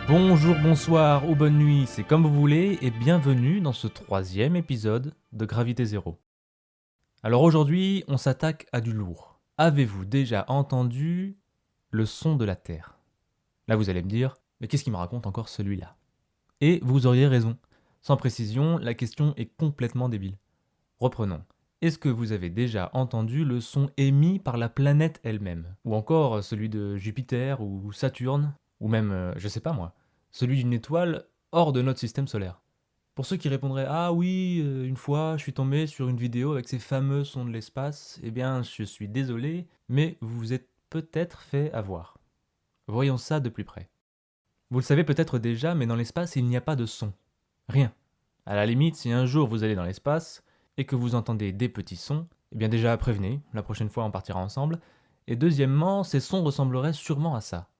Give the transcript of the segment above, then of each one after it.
Bonjour, bonsoir ou bonne nuit, c'est comme vous voulez et bienvenue dans ce 3e épisode de Gravité Zéro. Alors aujourd'hui, on s'attaque à du lourd. Avez-vous déjà entendu le son de la Terre? Là vous allez me dire, mais qu'est-ce qu'il me raconte encore celui-là? Et vous auriez raison. Sans précision, la question est complètement débile. Reprenons. Est-ce que vous avez déjà entendu le son émis par la planète elle-même? Ou encore celui de Jupiter ou Saturne? Ou même, je sais pas moi, celui d'une étoile hors de notre système solaire? Pour ceux qui répondraient «Ah oui, une fois je suis tombé sur une vidéo avec ces fameux sons de l'espace», eh bien je suis désolé, mais vous vous êtes peut-être fait avoir. Voyons ça de plus près. Vous le savez peut-être déjà, mais dans l'espace il n'y a pas de son. Rien. À la limite, si un jour vous allez dans l'espace et que vous entendez des petits sons, eh bien déjà prévenez, la prochaine fois on partira ensemble. Et deuxièmement, ces sons ressembleraient sûrement à ça.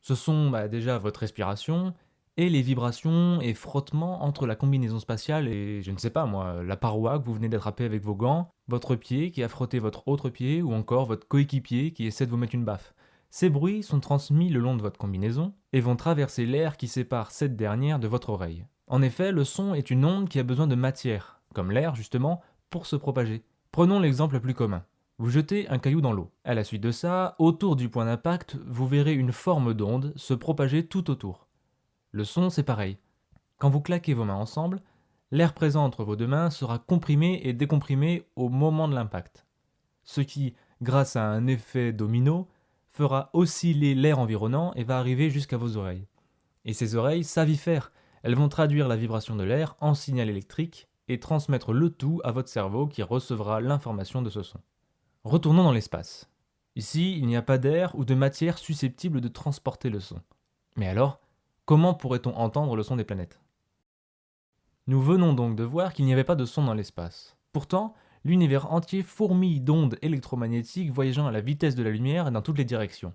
Ce sont déjà votre respiration et les vibrations et frottements entre la combinaison spatiale et, je ne sais pas moi, la paroi que vous venez d'attraper avec vos gants, votre pied qui a frotté votre autre pied ou encore votre coéquipier qui essaie de vous mettre une baffe. Ces bruits sont transmis le long de votre combinaison et vont traverser l'air qui sépare cette dernière de votre oreille. En effet, le son est une onde qui a besoin de matière, comme l'air justement, pour se propager. Prenons l'exemple le plus commun. Vous jetez un caillou dans l'eau. À la suite de ça, autour du point d'impact, vous verrez une forme d'onde se propager tout autour. Le son, c'est pareil. Quand vous claquez vos mains ensemble, l'air présent entre vos deux mains sera comprimé et décomprimé au moment de l'impact. Ce qui, grâce à un effet domino, fera osciller l'air environnant et va arriver jusqu'à vos oreilles. Et ces oreilles savent y faire. Elles vont traduire la vibration de l'air en signal électrique et transmettre le tout à votre cerveau qui recevra l'information de ce son. Retournons dans l'espace. Ici, il n'y a pas d'air ou de matière susceptible de transporter le son. Mais alors, comment pourrait-on entendre le son des planètes? Nous venons donc de voir qu'il n'y avait pas de son dans l'espace. Pourtant, l'univers entier fourmille d'ondes électromagnétiques voyageant à la vitesse de la lumière et dans toutes les directions.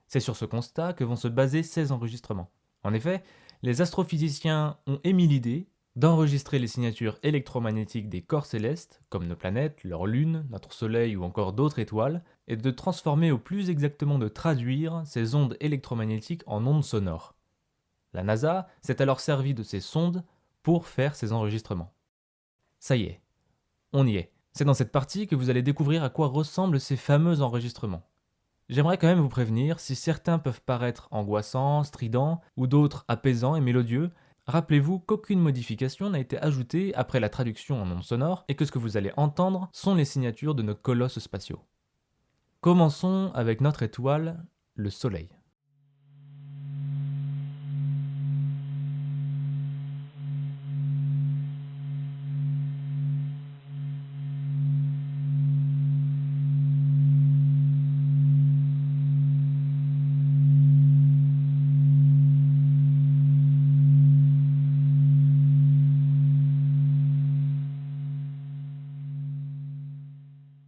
C'est sur ce constat que vont se baser ces enregistrements. En effet, les astrophysiciens ont émis l'idée d'enregistrer les signatures électromagnétiques des corps célestes, comme nos planètes, leurs lunes, notre Soleil ou encore d'autres étoiles, et de transformer ou plus exactement de traduire ces ondes électromagnétiques en ondes sonores. La NASA s'est alors servie de ces sondes pour faire ces enregistrements. Ça y est, on y est. C'est dans cette partie que vous allez découvrir à quoi ressemblent ces fameux enregistrements. J'aimerais quand même vous prévenir, si certains peuvent paraître angoissants, stridents, ou d'autres apaisants et mélodieux, rappelez-vous qu'aucune modification n'a été ajoutée après la traduction en ondes sonores et que ce que vous allez entendre sont les signatures de nos colosses spatiaux. Commençons avec notre étoile, le Soleil.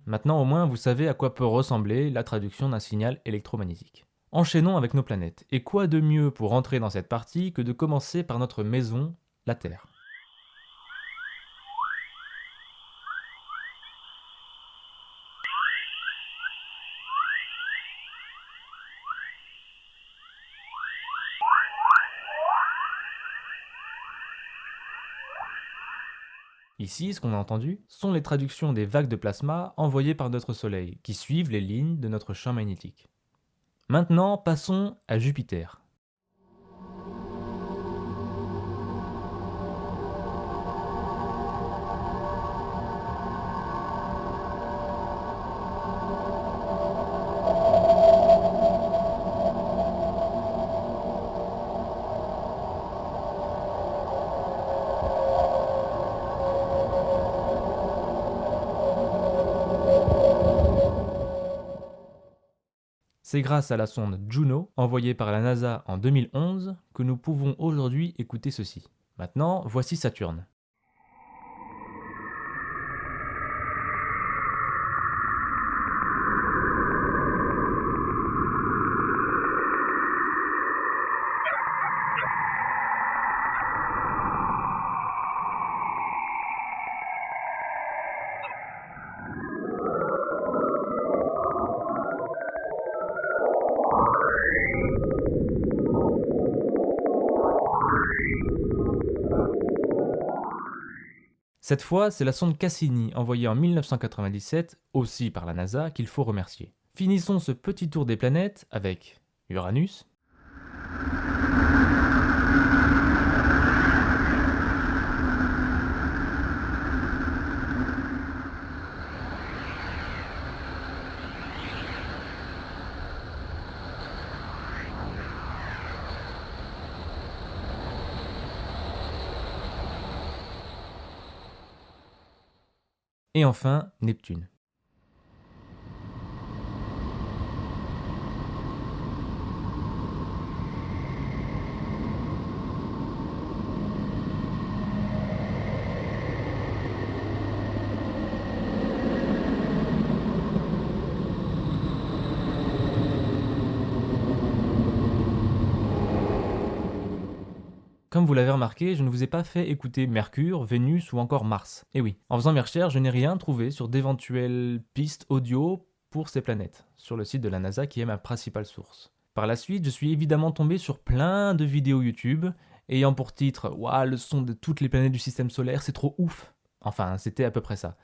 Maintenant au moins vous savez à quoi peut ressembler la traduction d'un signal électromagnétique. Enchaînons avec nos planètes. Et quoi de mieux pour entrer dans cette partie que de commencer par notre maison, la Terre. Ici, ce qu'on a entendu sont les traductions des vagues de plasma envoyées par notre Soleil, qui suivent les lignes de notre champ magnétique. Maintenant, passons à Jupiter. C'est grâce à la sonde Juno, envoyée par la NASA en 2011, que nous pouvons aujourd'hui écouter ceci. Maintenant, voici Saturne. Cette fois, c'est la sonde Cassini envoyée en 1997, aussi par la NASA, qu'il faut remercier. Finissons ce petit tour des planètes avec Uranus, et enfin Neptune. Comme vous l'avez remarqué, je ne vous ai pas fait écouter Mercure, Vénus ou encore Mars. Et oui, en faisant mes recherches, je n'ai rien trouvé sur d'éventuelles pistes audio pour ces planètes, sur le site de la NASA qui est ma principale source. Par la suite, je suis évidemment tombé sur plein de vidéos YouTube, ayant pour titre « Waouh, le son de toutes les planètes du système solaire, c'est trop ouf !» Enfin, c'était à peu près ça.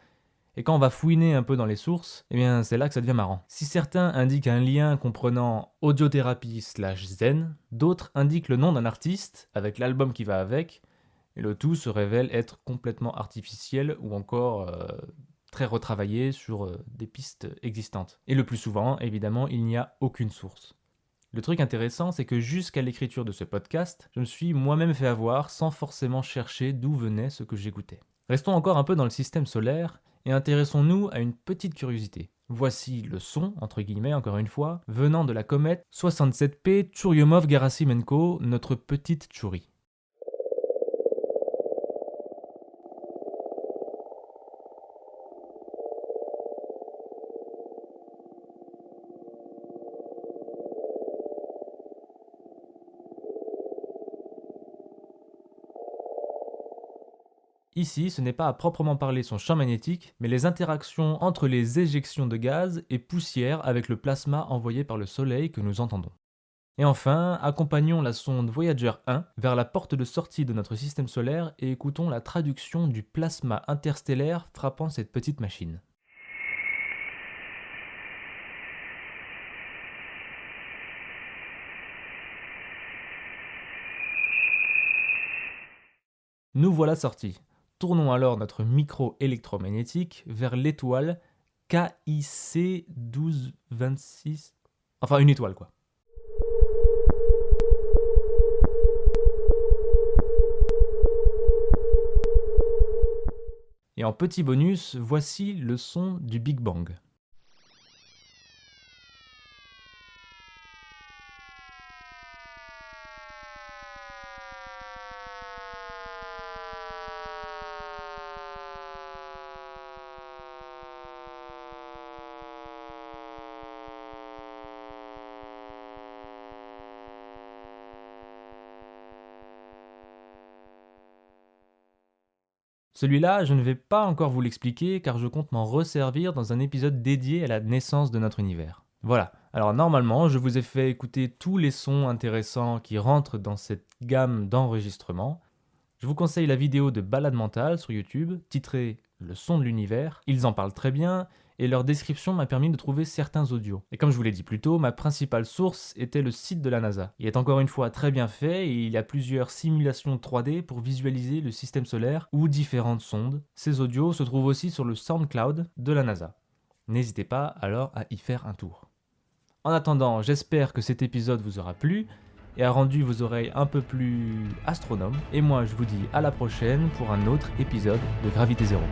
Et quand on va fouiner un peu dans les sources, eh bien c'est là que ça devient marrant. Si certains indiquent un lien comprenant audiothérapie/zen, d'autres indiquent le nom d'un artiste avec l'album qui va avec, et le tout se révèle être complètement artificiel ou encore très retravaillé sur des pistes existantes. Et le plus souvent, évidemment, il n'y a aucune source. Le truc intéressant, c'est que jusqu'à l'écriture de ce podcast, je me suis moi-même fait avoir sans forcément chercher d'où venait ce que j'écoutais. Restons encore un peu dans le système solaire, et intéressons-nous à une petite curiosité. Voici le son, entre guillemets encore une fois, venant de la comète 67P Churyumov-Gerasimenko, notre petite Tchouri. Ici, ce n'est pas à proprement parler son champ magnétique, mais les interactions entre les éjections de gaz et poussière avec le plasma envoyé par le Soleil que nous entendons. Et enfin, accompagnons la sonde Voyager 1 vers la porte de sortie de notre système solaire et écoutons la traduction du plasma interstellaire frappant cette petite machine. Nous voilà sortis. Tournons alors notre micro électromagnétique vers l'étoile KIC 1226. Enfin, une étoile quoi. Et en petit bonus, voici le son du Big Bang. Celui-là, je ne vais pas encore vous l'expliquer car je compte m'en resservir dans un épisode dédié à la naissance de notre univers. Voilà, alors normalement, je vous ai fait écouter tous les sons intéressants qui rentrent dans cette gamme d'enregistrements. Je vous conseille la vidéo de Balade Mentale sur YouTube, titrée « Le son de l'univers ». Ils en parlent très bien, et leur description m'a permis de trouver certains audios. Et comme je vous l'ai dit plus tôt, ma principale source était le site de la NASA. Il est encore une fois très bien fait, et il y a plusieurs simulations 3D pour visualiser le système solaire ou différentes sondes. Ces audios se trouvent aussi sur le SoundCloud de la NASA. N'hésitez pas alors à y faire un tour. En attendant, j'espère que cet épisode vous aura plu, et a rendu vos oreilles un peu plus astronomes. Et moi, je vous dis à la prochaine pour un autre épisode de Gravité Zéro.